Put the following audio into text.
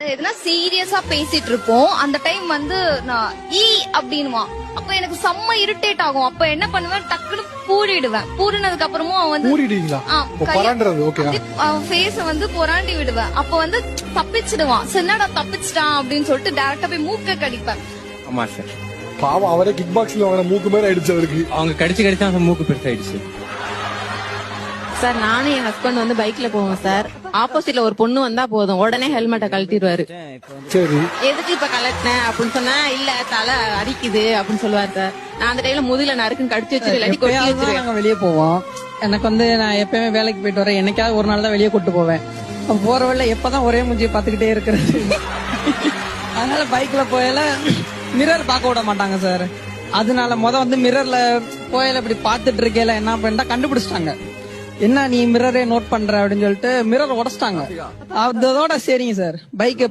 எதுனா சீரியஸா பேசிட்டு இருப்போம். அந்த டைம் வந்து நான் அப்படின்னுவான். அப்ப எனக்கு செம்ம இரிட்டேட் ஆகும். அப்ப என்ன பண்ணுவேன், டக்குனு பூரிடுவேன். பூரினதுக்கு அப்புறமும் அவன் வந்து அவன் ஃபேஸ வந்து பொறாண்டி விடுவேன். அப்ப வந்து தப்பிச்சிடுவான். என்னடா தப்பிச்சிட்டான் அப்படின்னு சொல்லிட்டு டைரக்டா போய் மூக்க கடிப்பேன். ஆமா சார், பாவம் அவரே கிக் பாக்ஸ்ல அவன மூக்கு மேல ஆயிடுச்சு. அவருக்கு அவங்க கடிச்சு தான் மூக்கு பெருசாயிடுச்சு சார். நானும் என் ஹஸ்பண்ட் வந்து பைக்ல போவோம் சார். ஆப்போசிட்ல ஒரு பொண்ணு வந்தா போதும், உடனே ஹெல்மெட்டை கழட்டிடுவாரு. சரி, எதுக்கு இப்ப கலட்டினேன் அப்படின்னு சொன்னா, இல்ல தலை அடிக்குது அப்படின்னு சொல்லுவாரு சார். நான் அந்த டைம்ல முதுகுல நறுக்குன்னு கடிச்சு வச்சிரு, இல்லாட்டி கொட்டி வச்சிருவேன். நாங்க வெளியே போவோம். எனக்கு வந்து நான் எப்பயுமே வேலைக்கு போயிட்டு வரேன். என்னைக்காவது ஒரு நாள் தான் வெளியே கூட்டு போவேன். போற வழியில எப்பதான் ஒரே மூஞ்சியை பாத்துக்கிட்டே இருக்கிறது. அதனால பைக்ல போயல மிரர் பார்க்க விட மாட்டாங்க சார். அதனால வந்து மிரர்ல போயல இப்படி பாத்துட்டு இருக்கேல என்ன பண்ணிட்டா கண்டுபிடிச்சிட்டாங்க. என்ன நீ மிரரே நோட் பண்ற அப்படின்னு சொல்லிட்டு மிரர் உடைச்சிட்டாங்க. அதோட சரிங்க சார், பைக்